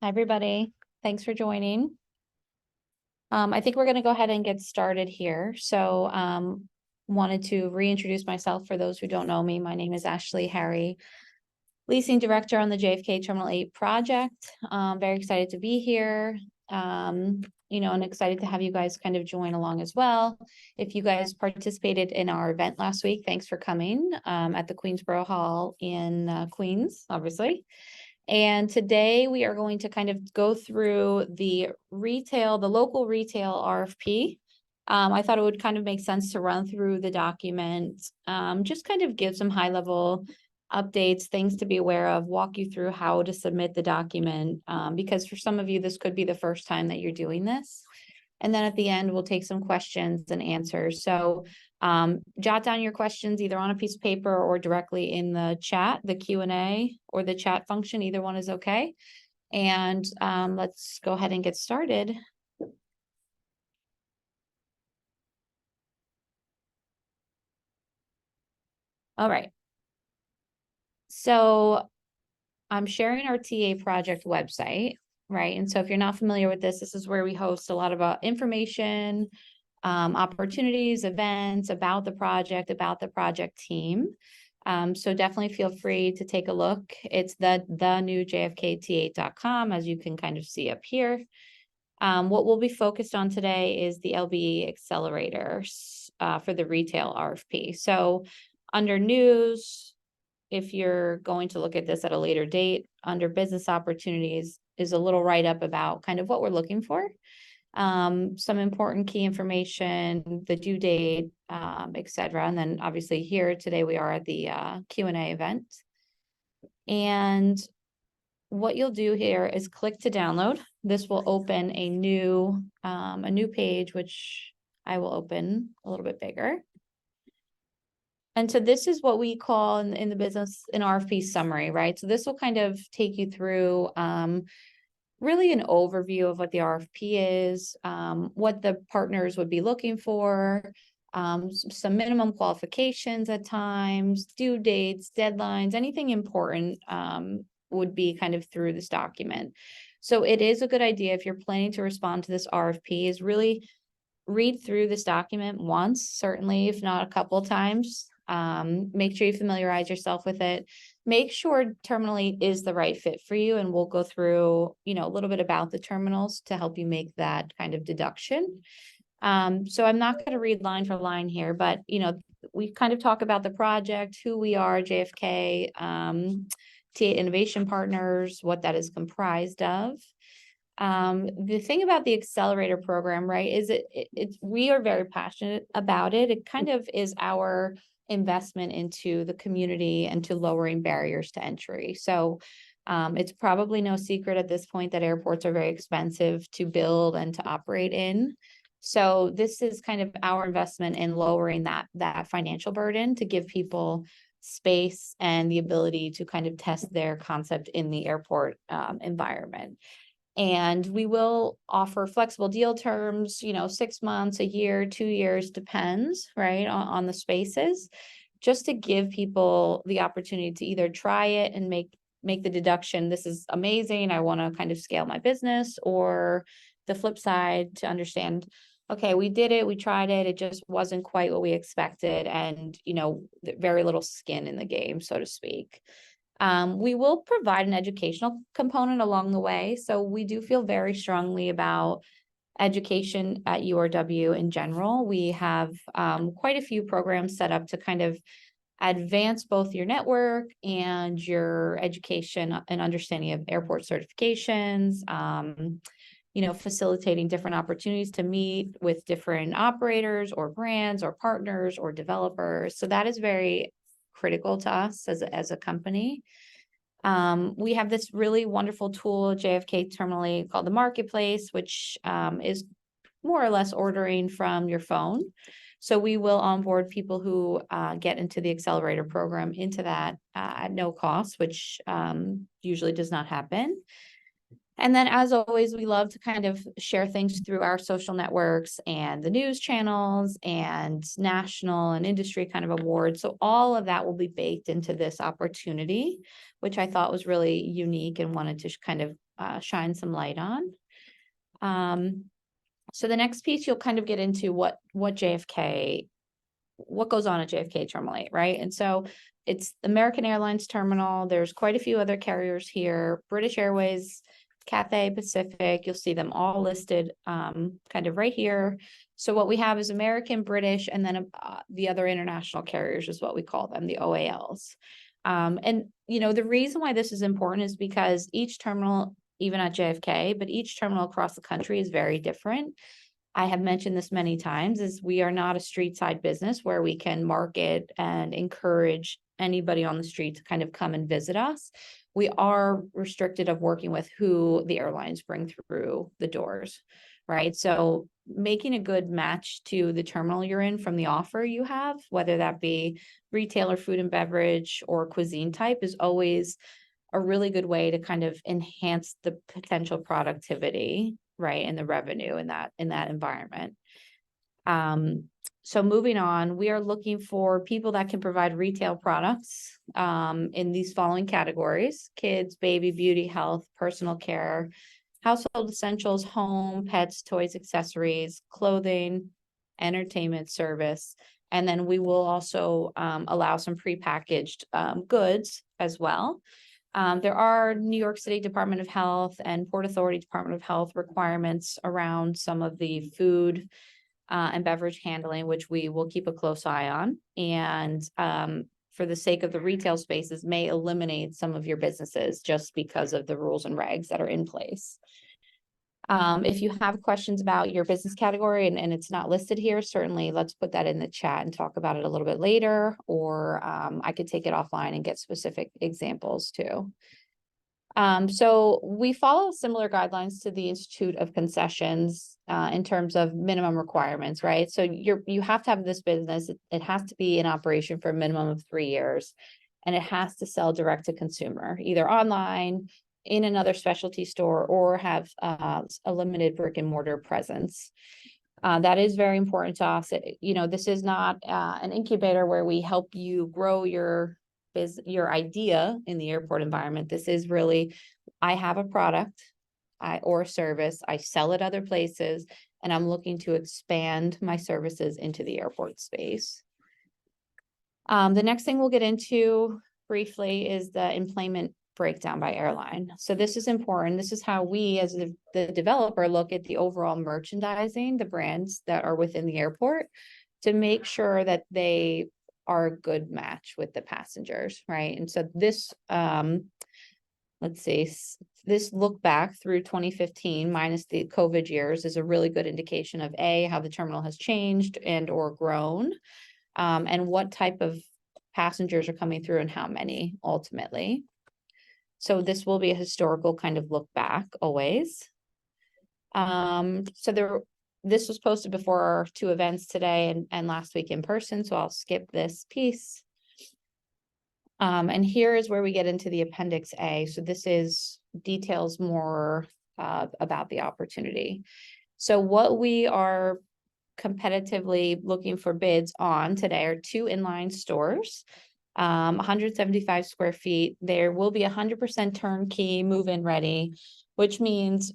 Hi, everybody. Thanks for joining. I think we're going to go ahead and get started here. So wanted to reintroduce myself for those who don't know me. My name is Ashley Harry, Leasing Director on the JFK T8 project. Very excited to be here. And excited to have you guys kind of join along as well. If you guys participated in our event last week, thanks for coming at the Queensboro Hall in Queens, obviously. And today we are going to kind of go through the local retail RFP. I thought it would kind of make sense to run through the document, just kind of give some high level updates, things to be aware of, walk you through how to submit the document, because for some of you, this could be the first time that you're doing this. And then at the end, we'll take some questions and answers. So jot down your questions either on a piece of paper or directly in the chat, the Q&A or the chat function. Either one is okay. And let's go ahead and get started. All right. So I'm sharing our TA project website, right? And so if you're not familiar with this, this is where we host a lot of information, opportunities, events about the project team. So definitely feel free to take a look. It's the new JFK-T8.com, as you can kind of see up here. What we'll be focused on today is the LBE Accelerator for the retail RFP. So under news, if you're going to look at this at a later date, under business opportunities is a little write-up about kind of what we're looking for. Some important key information, the due date, et cetera. And then obviously here today we are at the Q&A event. And what you'll do here is click to download. This will open a new page, which I will open a little bit bigger. And so this is what we call in the business an RFP summary, right? So this will kind of take you through really an overview of what the RFP is, what the partners would be looking for, some minimum qualifications at times, due dates, deadlines, anything important would be kind of through this document. So it is a good idea if you're planning to respond to this RFP is really read through this document once, certainly, if not a couple of times. Make sure you familiarize yourself with it. Make sure Terminal8 is the right fit for you. And we'll go through, a little bit about the terminals to help you make that kind of deduction. So I'm not going to read line for line here, but, we kind of talk about the project, who we are, JFK, T8 Innovation Partners, what that is comprised of. The thing about the Accelerator program, right, is we are very passionate about it. It kind of is our investment into the community and to lowering barriers to entry. So it's probably no secret at this point that airports are very expensive to build and to operate in. So this is kind of our investment in lowering that financial burden to give people space and the ability to kind of test their concept in the airport environment. And we will offer flexible deal terms, 6 months, a year, 2 years, depends, right, on the spaces, just to give people the opportunity to either try it and make the deduction. This is amazing. I want to kind of scale my business, or the flip side to understand, okay, we did it, we tried it, it just wasn't quite what we expected. And, very little skin in the game, so to speak. We will provide an educational component along the way. So we do feel very strongly about education at URW in general. We have quite a few programs set up to kind of advance both your network and your education and understanding of airport certifications, facilitating different opportunities to meet with different operators or brands or partners or developers. So that is very critical to us as a company. We have this really wonderful tool, JFK Terminal8, called the Marketplace, which is more or less ordering from your phone. So we will onboard people who get into the Accelerator program into that at no cost, which usually does not happen. And then, as always, we love to kind of share things through our social networks and the news channels and national and industry kind of awards. So all of that will be baked into this opportunity, which I thought was really unique and wanted to kind of shine some light on. So the next piece, you'll kind of get into what goes on at JFK Terminal 8, right? And so it's American Airlines Terminal. There's quite a few other carriers here, British Airways, Cathay Pacific. You'll see them all listed kind of right here. So what we have is American, British, and then the other international carriers is what we call them, the OALs. And, the reason why this is important is because each terminal, even at JFK, but each terminal across the country is very different. I have mentioned this many times, is we are not a street side business where we can market and encourage anybody on the street to kind of come and visit us. We are restricted of working with who the airlines bring through the doors, right? So making a good match to the terminal you're in from the offer you have, whether that be retail or food and beverage or cuisine type, is always a really good way to kind of enhance the potential productivity, right, and the revenue in that environment. So moving on, we are looking for people that can provide retail products in these following categories: kids, baby, beauty, health, personal care, household essentials, home, pets, toys, accessories, clothing, entertainment, service. And then we will also allow some prepackaged goods as well. There are New York City Department of Health and Port Authority Department of Health requirements around some of the food and beverage handling, which we will keep a close eye on. And for the sake of the retail spaces, may eliminate some of your businesses just because of the rules and regs that are in place. If you have questions about your business category and it's not listed here, certainly let's put that in the chat and talk about it a little bit later, or I could take it offline and get specific examples too. So we follow similar guidelines to the Institute of Concessions in terms of minimum requirements, right? So you have to have this business. It has to be in operation for a minimum of 3 years, and it has to sell direct to consumer, either online, in another specialty store, or have a limited brick and mortar presence. That is very important to us. This is not an incubator where we help you grow your idea in the airport environment. This is really, I have a product or a service, I sell it other places, and I'm looking to expand my services into the airport space. The next thing we'll get into briefly is the employment breakdown by airline. So this is important. This is how we, as the developer, look at the overall merchandising, the brands that are within the airport, to make sure that they are a good match with the passengers, right? And so this, let's see, this look back through 2015 minus the COVID years is a really good indication of how the terminal has changed and or grown, and what type of passengers are coming through and how many ultimately. So this will be a historical kind of look back always. This was posted before our 2 events today and last week in person, so I'll skip this piece. And here is where we get into the Appendix A. So this is details more about the opportunity. So what we are competitively looking for bids on today are 2 inline stores, 175 square feet. There will be 100% turnkey, move-in ready, which means,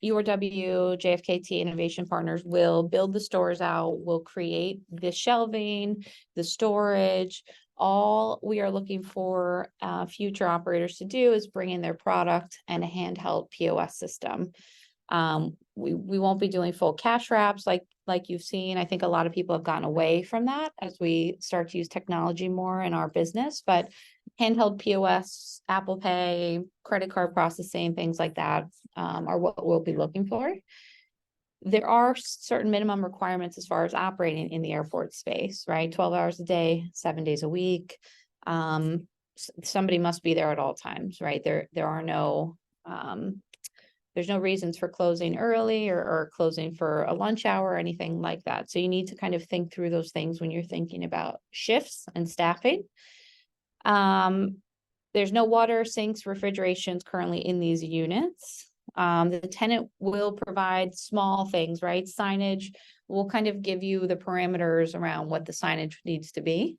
URW, JFK T8 Innovation Partners will build the stores out, will create the shelving, the storage. All we are looking for future operators to do is bring in their product and a handheld POS system. We won't be doing full cash wraps like you've seen. I think a lot of people have gotten away from that as we start to use technology more in our business, but handheld POS, Apple Pay, credit card processing, things like that are what we'll be looking for. There are certain minimum requirements as far as operating in the airport space, right? 12 hours a day, 7 days a week. Somebody must be there at all times, right? There are no there's no reasons for closing early or closing for a lunch hour or anything like that. So you need to kind of think through those things when you're thinking about shifts and staffing. There's no water, sinks, refrigerations currently in these units. The tenant will provide small things, right? Signage will kind of give you the parameters around what the signage needs to be.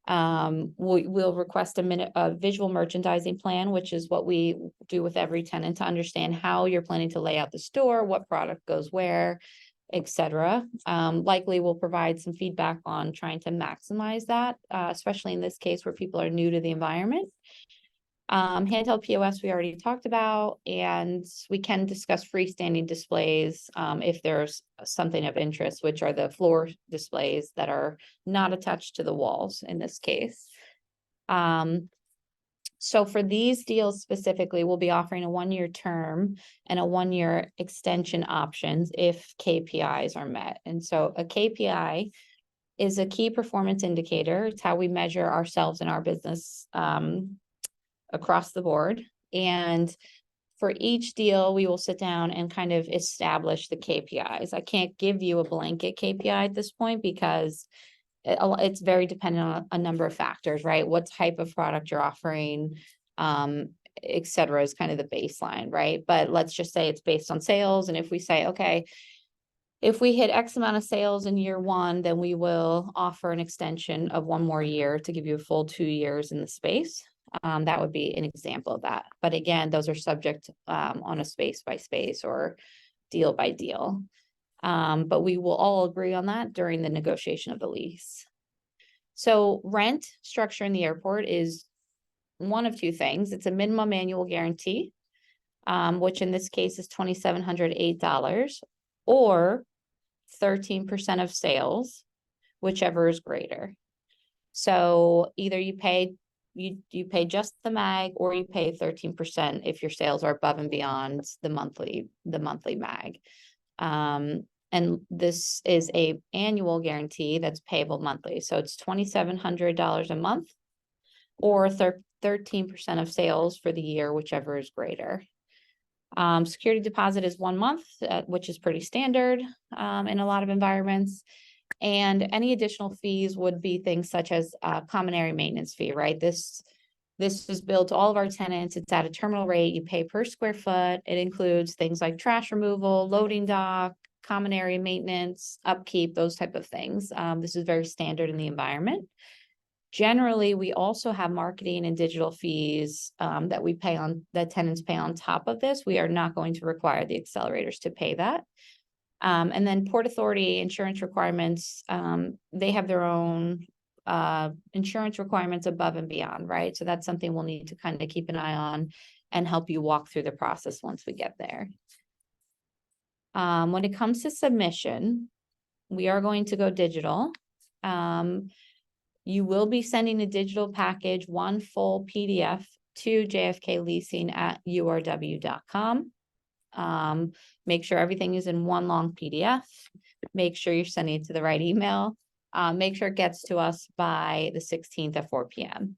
We'll request a visual merchandising plan, which is what we do with every tenant to understand how you're planning to lay out the store, what product goes where, etc. Likely we'll provide some feedback on trying to maximize that, especially in this case where people are new to the environment. Handheld POS we already talked about, and we can discuss freestanding displays if there's something of interest, which are the floor displays that are not attached to the walls in this case. So for these deals specifically, we'll be offering a 1-year term and a 1-year extension options if KPIs are met. And so a KPI is a key performance indicator. It's how we measure ourselves and our business across the board. And for each deal, we will sit down and kind of establish the KPIs. I can't give you a blanket KPI at this point because it's very dependent on a number of factors, right? What type of product you're offering, et cetera, is kind of the baseline, right? But let's just say it's based on sales. And if we say, okay, if we hit X amount of sales in year 1, then we will offer an extension of 1 more year to give you a full 2 years in the space. That would be an example of that. But again, those are subject on a space by space or deal by deal. But we will all agree on that during the negotiation of the lease. So rent structure in the airport is one of 2 things. It's a minimum annual guarantee, which in this case is $2,708, or 13% of sales, whichever is greater. So either you pay just the MAG, or you pay 13% if your sales are above and beyond the monthly MAG. And this is a annual guarantee that's payable monthly. So it's $2,700 a month, or 13% of sales for the year, whichever is greater. Security deposit is 1 month, which is pretty standard in a lot of environments. And any additional fees would be things such as common area maintenance fee, right? This is billed to all of our tenants. It's at a terminal rate. You pay per square foot. It includes things like trash removal, loading dock, common area maintenance, upkeep, those type of things. This is very standard in the environment. Generally, we also have marketing and digital fees that tenants pay on top of this. We are not going to require the accelerators to pay that. And then Port Authority insurance requirements, they have their own insurance requirements above and beyond, right? So that's something we'll need to kind of keep an eye on and help you walk through the process once we get there. When it comes to submission, we are going to go digital. You will be sending a digital package, 1 full PDF, to jfkleasing@urw.com. Make sure everything is in 1 long PDF. Make sure you're sending it to the right email. Make sure it gets to us by the 16th at 4 p.m.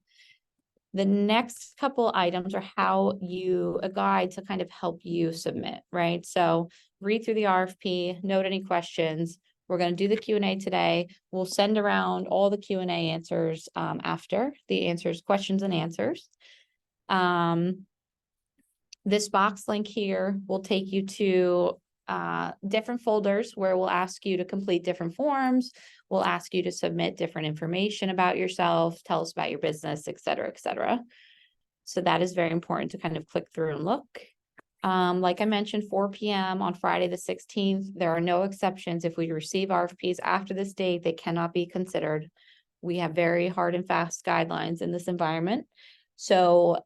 The next couple items are a guide to kind of help you submit, right? So read through the RFP, note any questions. We're going to do the Q&A today. We'll send around all the Q&A answers after the questions and answers. This box link here will take you to different folders where we'll ask you to complete different forms. We'll ask you to submit different information about yourself, tell us about your business, et cetera, et cetera. So that is very important to kind of click through and look. Like I mentioned, 4 p.m. on Friday the 16th, there are no exceptions. If we receive RFPs after this date, they cannot be considered. We have very hard and fast guidelines in this environment. So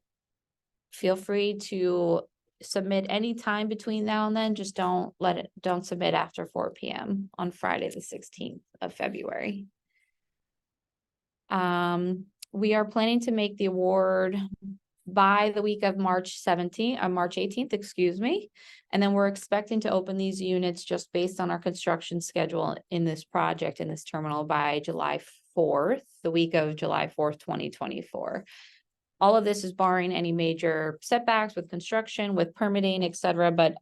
feel free to submit any time between now and then. Just don't submit after 4 p.m. on Friday the 16th of February. We are planning to make the award by the week of March 18th, excuse me. And then we're expecting to open these units just based on our construction schedule in this project, in this terminal, by July 4th, the week of July 4th, 2024. All of this is barring any major setbacks with construction, with permitting, et cetera. But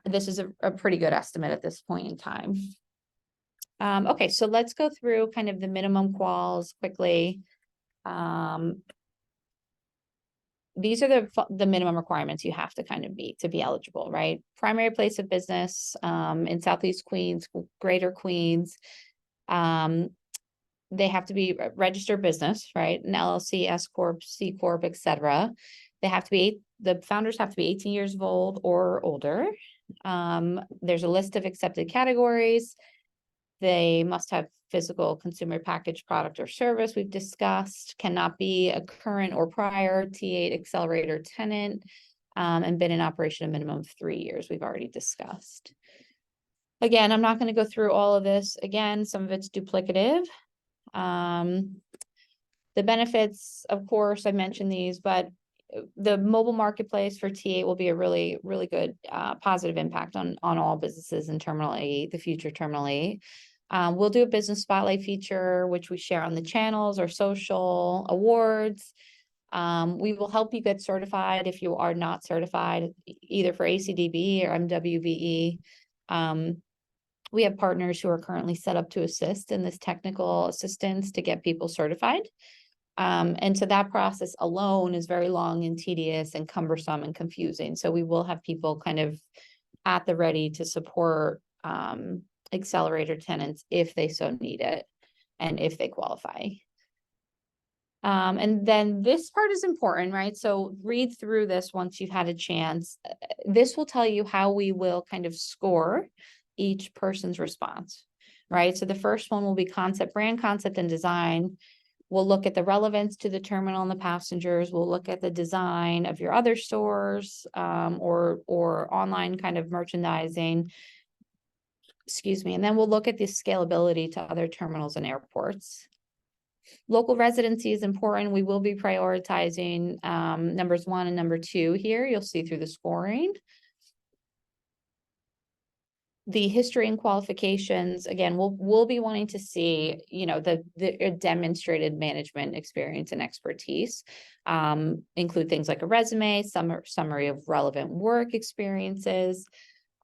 this is a pretty good estimate at this point in time. Okay, so let's go through kind of the minimum quals quickly. These are the minimum requirements you have to kind of meet to be eligible, right? Primary place of business in Southeast Queens, Greater Queens. they have to be a registered business, right? An LLC, S Corp, C Corp, etc. They have to be, the founders have to be 18 years old or older. There's a list of accepted categories. They must have physical consumer package product or service we've discussed, cannot be a current or prior T8 Accelerator tenant, and been in operation a minimum of 3 years, we've already discussed. Again, I'm not going to go through all of this. Again, some of it's duplicative. The benefits, of course, I mentioned these, but the mobile marketplace for T8 will be a really, really good positive impact on all businesses in Terminal 8, the future Terminal 8. We'll do a business spotlight feature, which we share on the channels or social awards. We will help you get certified if you are not certified, either for ACDB or MWBE. We have partners who are currently set up to assist in this technical assistance to get people certified. And so that process alone is very long and tedious and cumbersome and confusing. So we will have people kind of at the ready to support Accelerator tenants if they so need it and if they qualify. And then this part is important, right? So read through this once you've had a chance. This will tell you how we will kind of score each person's response, right? So the first one will be concept, brand concept and design. We'll look at the relevance to the terminal and the passengers. We'll look at the design of your other stores or online kind of merchandising. Excuse me. And then we'll look at the scalability to other terminals and airports. Local residency is important. We will be prioritizing numbers 1 and number 2 here. You'll see through the scoring. The history and qualifications, again, we'll be wanting to see, you know, the demonstrated management experience and expertise, include things like a resume, summary of relevant work experiences.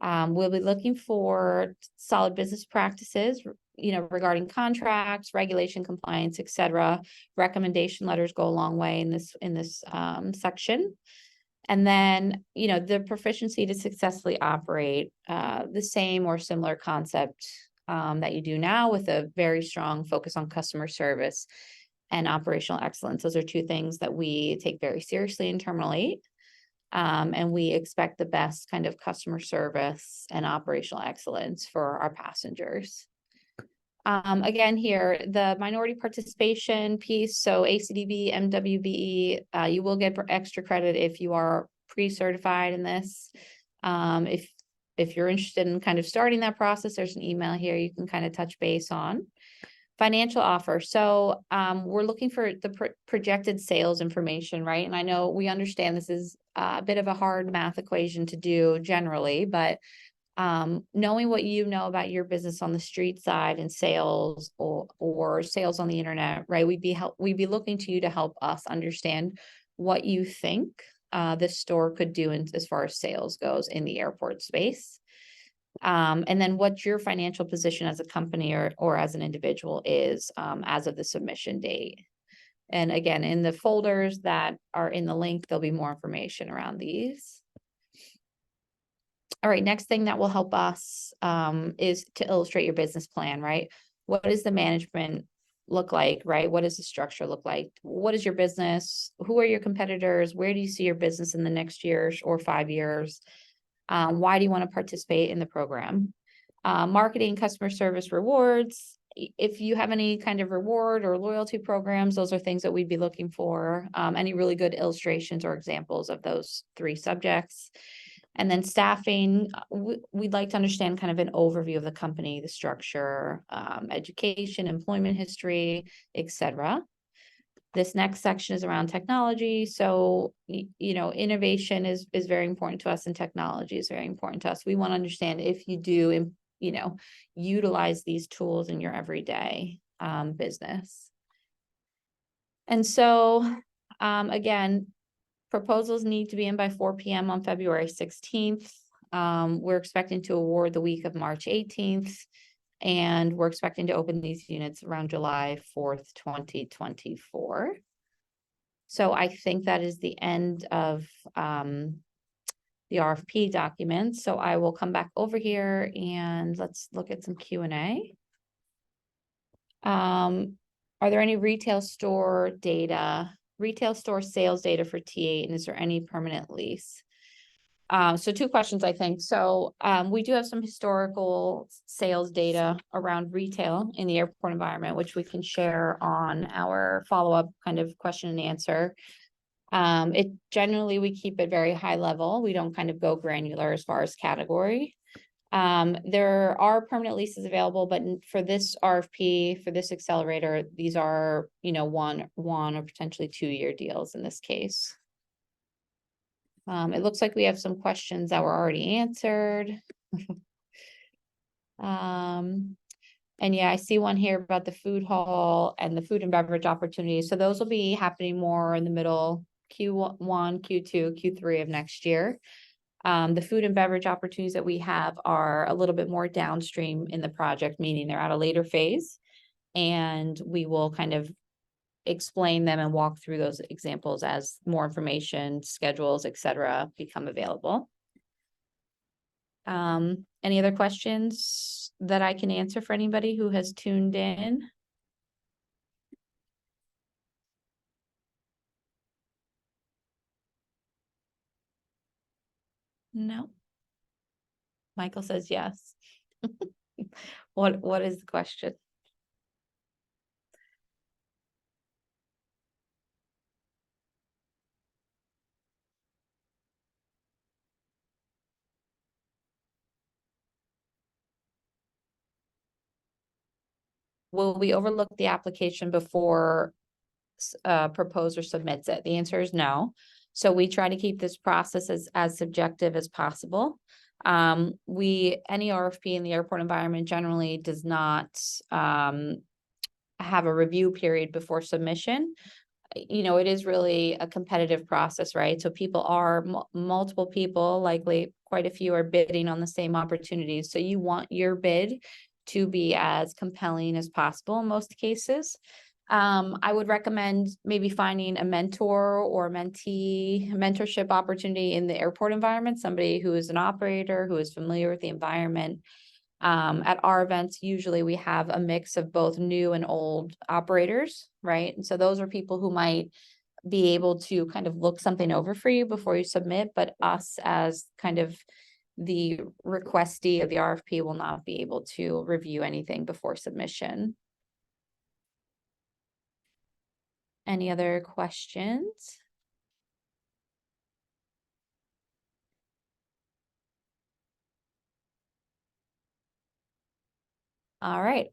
We'll be looking for solid business practices, you know, regarding contracts, regulation compliance, etc. Recommendation letters go a long way in this section. And then, you know, the proficiency to successfully operate the same or similar concept that you do now, with a very strong focus on customer service and operational excellence. Those are 2 things that we take very seriously in Terminal 8. And we expect the best kind of customer service and operational excellence for our passengers. Again, here, the minority participation piece, so ACDB, MWBE, you will get extra credit if you are pre-certified in this. If you're interested in kind of starting that process, there's an email here you can kind of touch base on. Financial offer. So we're looking for the projected sales information, right? And I know we understand this is a bit of a hard math equation to do generally, but knowing what you know about your business on the street side and sales or sales on the internet, right? We'd be looking to you to help us understand what you think this store could do as far as sales goes in the airport space. And then what your financial position as a company or as an individual is as of the submission date. And again, in the folders that are in the link, there'll be more information around these. All right, next thing that will help us is to illustrate your business plan, right? What does the management look like, right? What does the structure look like? What is your business? Who are your competitors? Where do you see your business in the next year or 5 years? Why do you want to participate in the program? Marketing, customer service, rewards. If you have any kind of reward or loyalty programs, those are things that we'd be looking for. Any really good illustrations or examples of those 3 subjects. And then staffing, we'd like to understand kind of an overview of the company, the structure, education, employment history, etc. This next section is around technology. So, you know, innovation is very important to us, and technology is very important to us. We want to understand if you do, you know, utilize these tools in your everyday business. And so, again, proposals need to be in by 4 p.m. on February 16th. We're expecting to award the week of March 18th. And we're expecting to open these units around July 4th, 2024. So I think that is the end of the RFP document. So I will come back over here and let's look at some Q&A. Are there any retail store sales data for T8, and is there any permanent lease? So two questions, I think. So we do have some historical sales data around retail in the airport environment, which we can share on our follow-up kind of question and answer. It generally, we keep it very high level. We don't kind of go granular as far as category. There are permanent leases available, but for this RFP, for this accelerator, these are, one or potentially 2-year deals in this case. It looks like we have some questions that were already answered. And yeah, I see one here about the food hall and the food and beverage opportunities. So those will be happening more in the middle Q1, Q2, Q3 of next year. The food and beverage opportunities that we have are a little bit more downstream in the project, meaning they're at a later phase. And we will kind of explain them and walk through those examples as more information, schedules, etc., become available. Any other questions that I can answer for anybody who has tuned in? No. Michael says yes. What is the question? Will we overlook the application before proposer submits it? The answer is no. So we try to keep this process as subjective as possible. Any RFP in the airport environment generally does not have a review period before submission. It is really a competitive process, right? So people are multiple people, likely quite a few are bidding on the same opportunities. So you want your bid to be as compelling as possible in most cases. I would recommend maybe finding a mentor or mentorship opportunity in the airport environment, somebody who is an operator, who is familiar with the environment. At our events, usually we have a mix of both new and old operators, right? And so those are people who might be able to kind of look something over for you before you submit, but us as kind of the requestee of the RFP will not be able to review anything before submission. Any other questions? All right.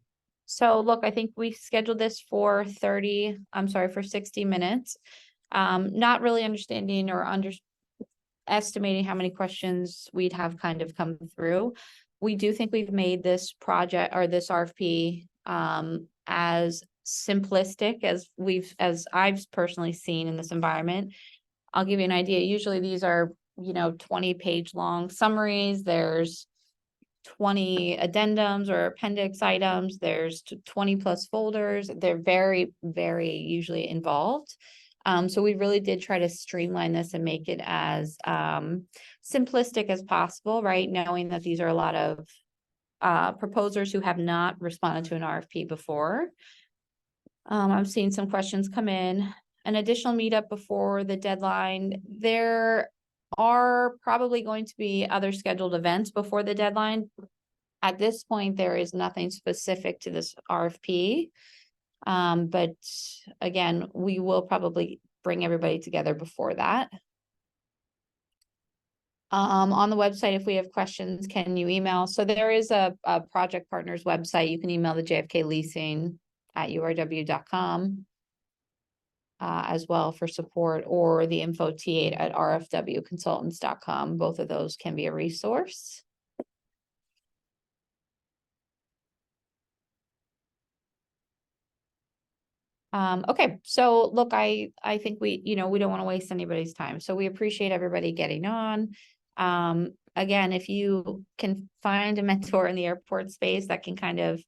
So look, I think we scheduled this for 60 minutes. Not really understanding or estimating how many questions we'd have kind of come through. We do think we've made this project or this RFP as simplistic as I've personally seen in this environment. I'll give you an idea. Usually these are, 20-page long summaries. There's 20 addendums or appendix items. There's 20 plus folders. They're very, very usually involved. So we really did try to streamline this and make it as simplistic as possible, right? Knowing that these are a lot of proposers who have not responded to an RFP before. I'm seeing some questions come in. An additional meetup before the deadline. There are probably going to be other scheduled events before the deadline. At this point, there is nothing specific to this RFP. But again, we will probably bring everybody together before that. On the website, if we have questions, can you email? So there is a project partners website. You can email the JFK leasing at urw.com as well for support, or the info T8 at rfwconsultants.com. Both of those can be a resource. Okay, so look, I think we don't want to waste anybody's time. So we appreciate everybody getting on. Again, if you can find a mentor in the airport space that can kind of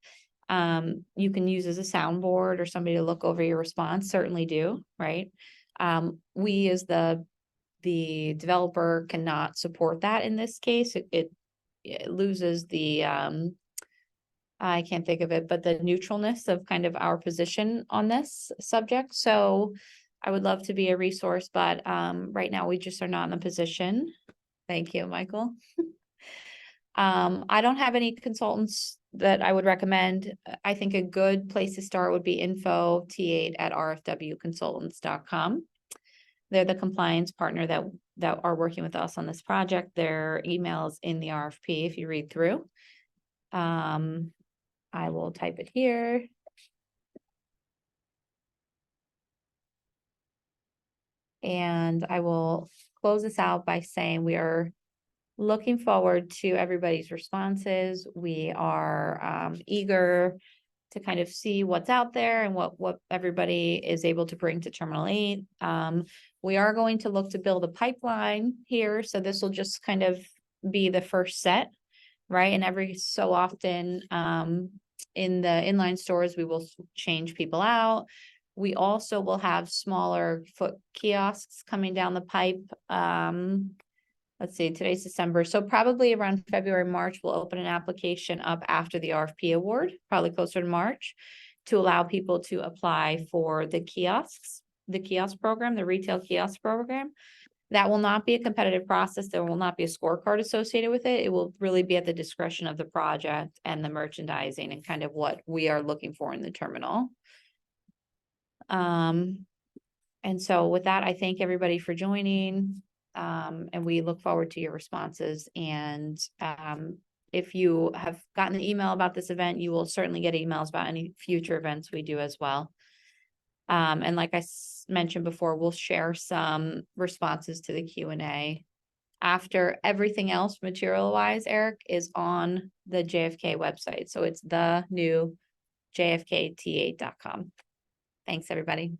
you can use as a soundboard or somebody to look over your response, certainly do, right? We as the developer cannot support that in this case. It loses the I can't think of it, but the neutralness of kind of our position on this subject. So I would love to be a resource, but right now we just are not in a position. Thank you, Michael. I don't have any consultants that I would recommend. I think a good place to start would be info T8@rfwconsultants.com. They're the compliance partner that are working with us on this project. Their email is in the RFP if you read through. I will type it here. And I will close this out by saying we are looking forward to everybody's responses. We are eager to kind of see what's out there and what everybody is able to bring to Terminal 8. We are going to look to build a pipeline here. So this will just kind of be the first set, right? And every so often in the inline stores, we will change people out. We also will have smaller foot kiosks coming down the pipe. Let's see, today's December. So probably around February, March, we'll open an application up after the RFP award, probably closer to March, to allow people to apply for the kiosks, the kiosk program, the retail kiosk program. That will not be a competitive process. There will not be a scorecard associated with it. It will really be at the discretion of the project and the merchandising and kind of what we are looking for in the terminal. And so with that, I thank everybody for joining. And we look forward to your responses. And if you have gotten an email about this event, you will certainly get emails about any future events we do as well. And like I mentioned before, we'll share some responses to the Q&A after everything else material-wise, Eric, is on the JFK website. So it's the new JFKT8.com. Thanks, everybody.